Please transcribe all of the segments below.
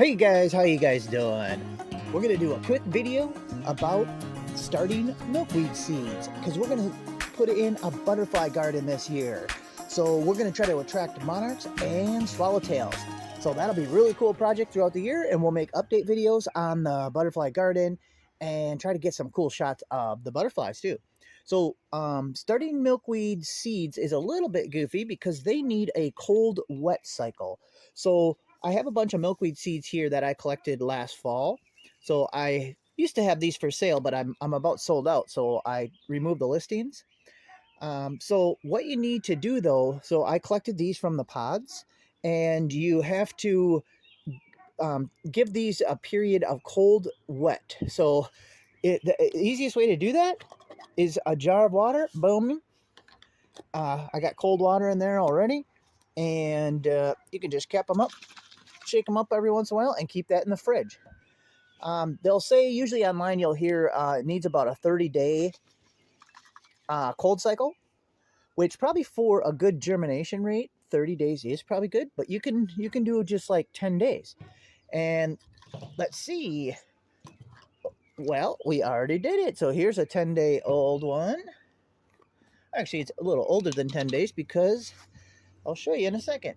Hey guys, how you guys doing? We're gonna do a quick video about starting milkweed seeds because we're gonna put in a butterfly garden this year. So we're gonna try to attract monarchs and swallowtails. So that'll be a really cool project throughout the year, and we'll make update videos on the butterfly garden and try to get some cool shots of the butterflies too. So starting milkweed seeds is a little bit goofy because they need a cold wet cycle. So I have a bunch of milkweed seeds here that I collected last fall. So I used to have these for sale, but I'm about sold out. So I removed the listings. So what you need to do though, so I collected these from the pods, and you have to give these a period of cold wet. So the easiest way to do that is a jar of water. Boom. I got cold water in there already, and you can just cap them up, shake them up every once in a while, and keep that in the fridge. They'll say usually online you'll hear it needs about a 30-day cold cycle, which probably for a good germination rate, 30 days is probably good, but you can do just like 10 days. And let's see. Well, we already did it. So here's a 10-day old one. Actually, it's a little older than 10 days because I'll show you in a second.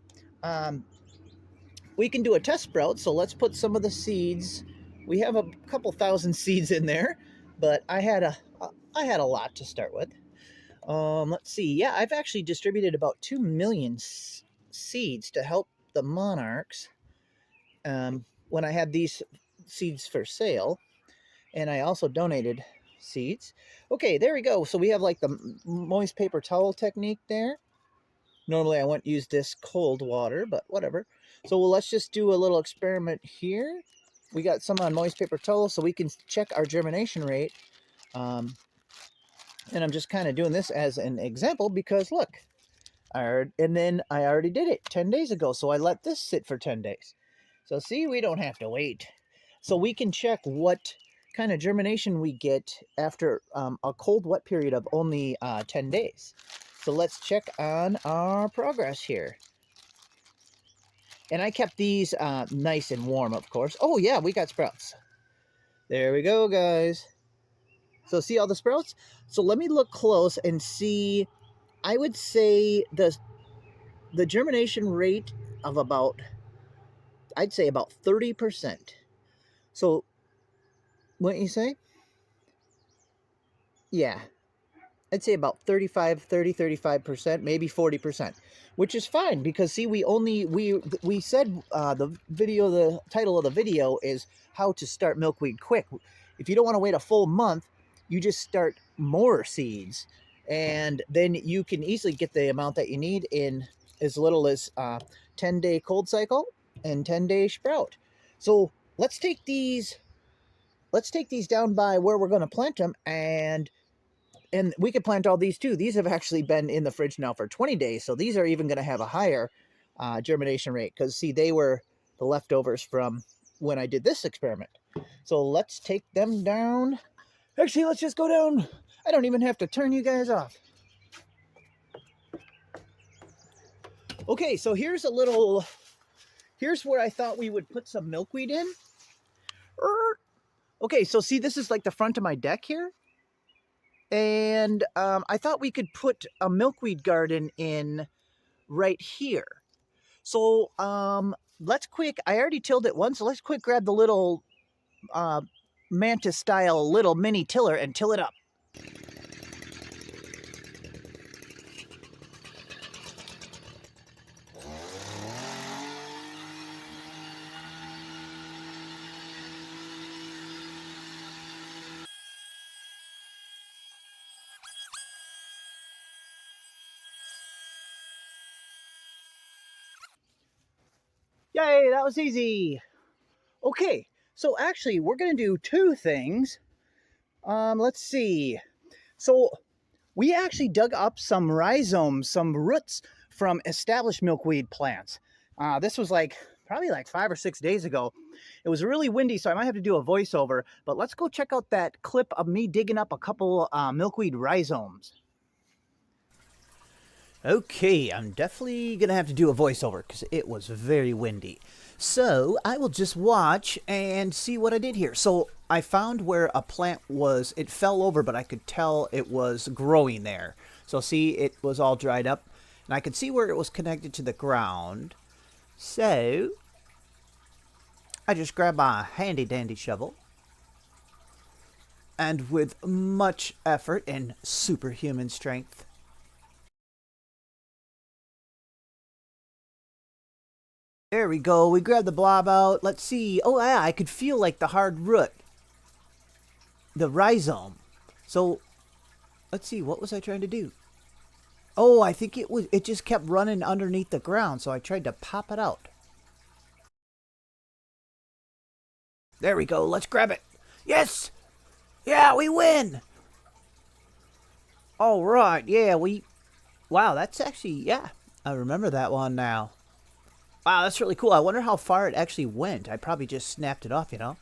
We can do a test sprout, so let's put some of the seeds. We have a couple thousand seeds in there, but I had a lot to start with. Let's see. Yeah, I've actually distributed about 2 million seeds to help the monarchs when I had these seeds for sale, and I also donated seeds. Okay, there we go. So we have like the moist paper towel technique there. Normally I wouldn't use this cold water, but whatever. So let's just do a little experiment here. We got some on moist paper towel so we can check our germination rate. And I'm just kind of doing this as an example because look, and then I already did it 10 days ago. So I let this sit for 10 days. So see, we don't have to wait. So we can check what kind of germination we get after a cold wet period of only 10 days. So let's check on our progress here. And I kept these nice and warm, of course. Oh yeah, we got sprouts. There we go, guys. So see all the sprouts? So let me look close and see. I would say the germination rate of about, I'd say about 30%. So what you say? Yeah, I'd say about 35%, maybe 40%, which is fine because see, we said the title of the video is how to start milkweed quick. If you don't want to wait a full month, you just start more seeds, and then you can easily get the amount that you need in as little as 10-day cold cycle and 10-day sprout. So let's take these down by where we're going to plant them, and we could plant all these too. These have actually been in the fridge now for 20 days. So these are even going to have a higher germination rate because, see, they were the leftovers from when I did this experiment. So let's take them down. Actually, let's just go down. I don't even have to turn you guys off. Okay, so here's where I thought we would put some milkweed in. Okay, so see, this is like the front of my deck here. And I thought we could put a milkweed garden in right here. So let's quick, I already tilled it once, so let's quick grab the little mantis style little mini tiller and till it up. Yay, that was easy. Okay, so actually we're going to do two things. Let's see. So we actually dug up some rhizomes, some roots from established milkweed plants. This was probably like 5 or 6 days ago. It was really windy, so I might have to do a voiceover, but let's go check out that clip of me digging up a couple milkweed rhizomes. Okay, I'm definitely gonna have to do a voiceover because it was very windy. So I will just watch and see what I did here. So I found where a plant was, it fell over, but I could tell it was growing there. So see, it was all dried up, and I could see where it was connected to the ground. So I just grabbed my handy dandy shovel, and with much effort and superhuman strength, there we go. We grabbed the blob out. Let's see. Oh, yeah, I could feel like the hard root. The rhizome. So, let's see. What was I trying to do? Oh, I think it just kept running underneath the ground, so I tried to pop it out. There we go. Let's grab it. Yes! Yeah, we win! All right. Yeah, wow, that's actually, yeah. I remember that one now. Wow, that's really cool. I wonder how far it actually went. I probably just snapped it off, you know?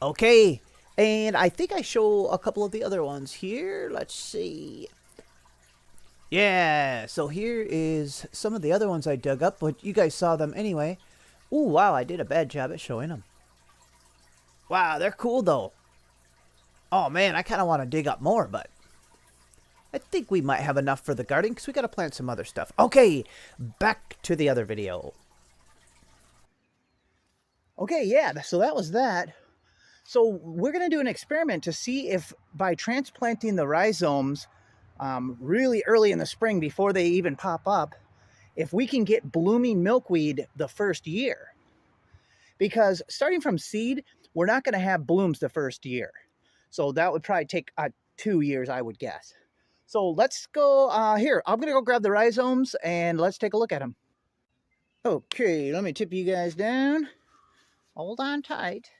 Okay, and I think I show a couple of the other ones here. Let's see. Yeah, so here is some of the other ones I dug up, but you guys saw them anyway. Ooh, wow, I did a bad job at showing them. Wow, they're cool, though. Oh, man, I kind of want to dig up more, but I think we might have enough for the garden because we got to plant some other stuff. Okay, back to the other video. Okay, yeah, so that was that. So we're going to do an experiment to see if by transplanting the rhizomes really early in the spring before they even pop up, if we can get blooming milkweed the first year. Because starting from seed, we're not going to have blooms the first year. So that would probably take 2 years, I would guess. So let's go here. I'm going to go grab the rhizomes and let's take a look at them. Okay, let me tip you guys down. Hold on tight.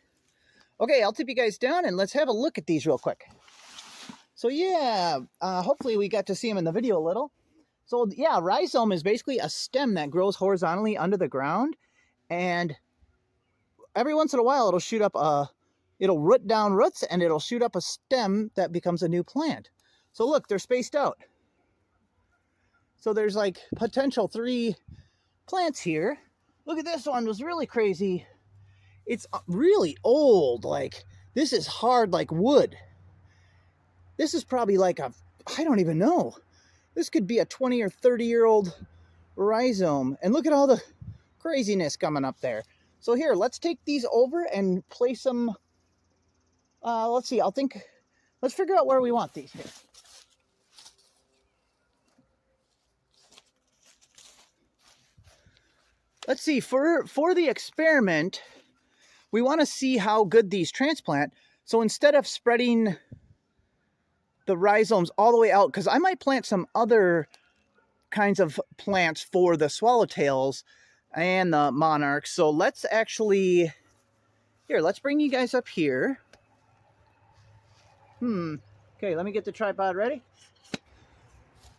Okay, I'll tip you guys down and let's have a look at these real quick. So yeah, hopefully we got to see them in the video a little. So yeah, rhizome is basically a stem that grows horizontally under the ground, and every once in a while it'll shoot up it'll root down roots and it'll shoot up a stem that becomes a new plant. So look, they're spaced out. So there's like potential 3 plants here. Look at this one, was really crazy. It's really old, like this is hard like wood. This is probably like I don't even know. This could be a 20 or 30-year-old rhizome. And look at all the craziness coming up there. So here, let's take these over and place them. Let's see, let's figure out where we want these here. Let's see, for the experiment, we want to see how good these transplant. So instead of spreading the rhizomes all the way out, because I might plant some other kinds of plants for the swallowtails and the monarchs. So let's actually, here, let's bring you guys up here. Okay, let me get the tripod ready.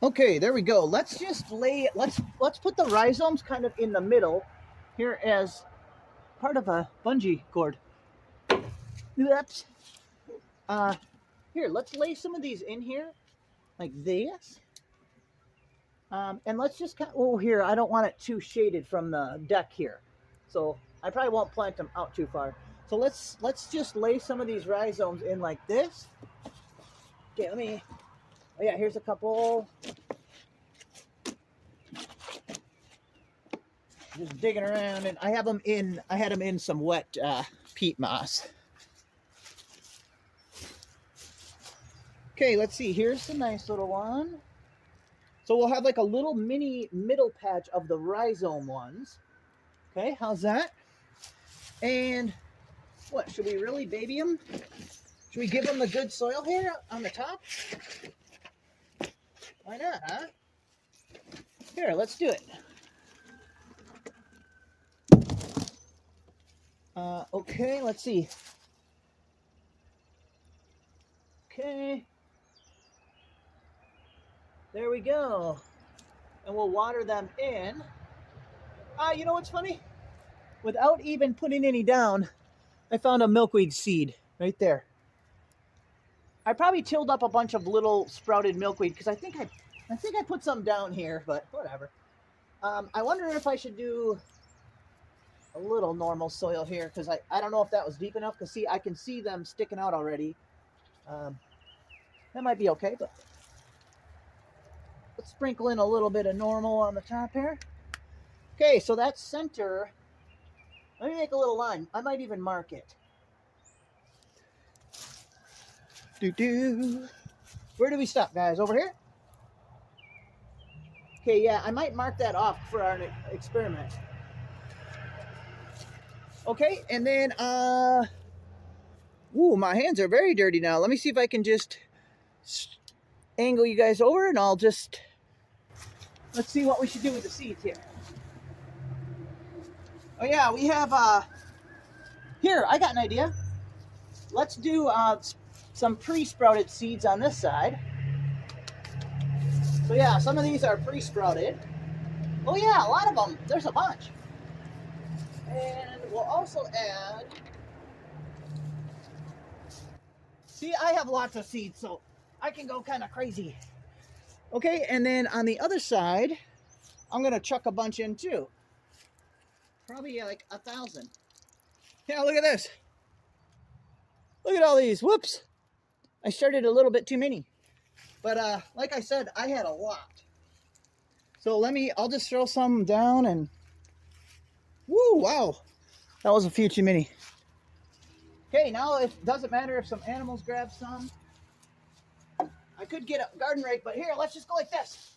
Okay, there we go. Let's just let's put the rhizomes kind of in the middle here as part of a bungee cord. Oops. Here, let's lay some of these in here like this. And let's just kind of, oh, here, I don't want it too shaded from the deck here. So I probably won't plant them out too far. So let's just lay some of these rhizomes in like this. Okay, oh yeah, here's a couple. Just digging around, and I had them in some wet peat moss. Okay, let's see, here's a nice little one. So we'll have like a little mini middle patch of the rhizome ones. Okay, how's that? And what, should we really baby them? Should we give them the good soil here on the top? Why not, huh? Here, let's do it. Okay, let's see. Okay. There we go. And we'll water them in. You know what's funny? Without even putting any down, I found a milkweed seed right there. I probably tilled up a bunch of little sprouted milkweed because I think I I think I put some down here, but whatever. I wonder if I should do a little normal soil here, because I don't know if that was deep enough, because see, I can see them sticking out already. That might be okay, but let's sprinkle in a little bit of normal on the top here. Okay, so that's center. Let me make a little line. I might even mark it. Where do we stop, guys? Over here? Okay, yeah, I might mark that off for our experiment. Okay, and then, ooh, my hands are very dirty now. Let me see if I can just angle you guys over, and I'll just, let's see what we should do with the seeds here. Oh yeah, we have, here, I got an idea. Let's do some pre-sprouted seeds on this side. So yeah, some of these are pre-sprouted. Oh yeah, a lot of them. There's a bunch. And we'll also add... See, I have lots of seeds, so I can go kind of crazy. Okay, and then on the other side, I'm going to chuck a bunch in too. Probably like 1,000. Yeah, look at this. Look at all these. Whoops. I started a little bit too many. But like I said, I had a lot. So I'll just throw some down and... Woo, wow. That was a few too many. Okay, now it doesn't matter if some animals grab some. I could get a garden rake, but here, let's just go like this.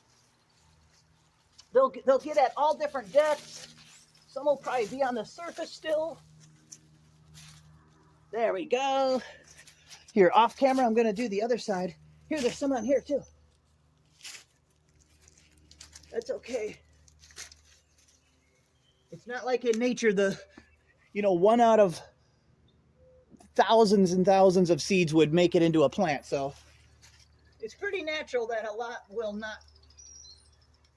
They'll get at all different depths. Some will probably be on the surface still. There we go. Here, off camera, I'm going to do the other side. Here, there's some on here too. That's okay. It's not like in nature, one out of thousands and thousands of seeds would make it into a plant. So it's pretty natural that a lot will not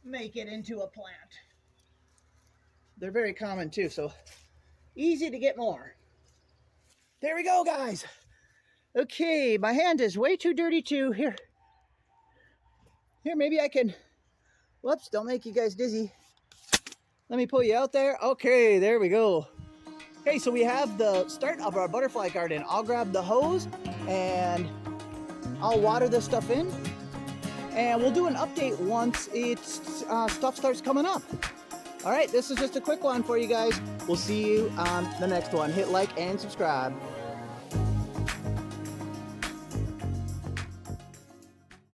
make it into a plant. They're very common too, so easy to get more. There we go, guys. Okay, my hand is way too dirty too. Here, maybe I can, whoops, don't make you guys dizzy. Let me pull you out there. Okay, there we go. Okay, so we have the start of our butterfly garden. I'll grab the hose and I'll water this stuff in. And we'll do an update once stuff starts coming up. All right, this is just a quick one for you guys. We'll see you on the next one. Hit like and subscribe.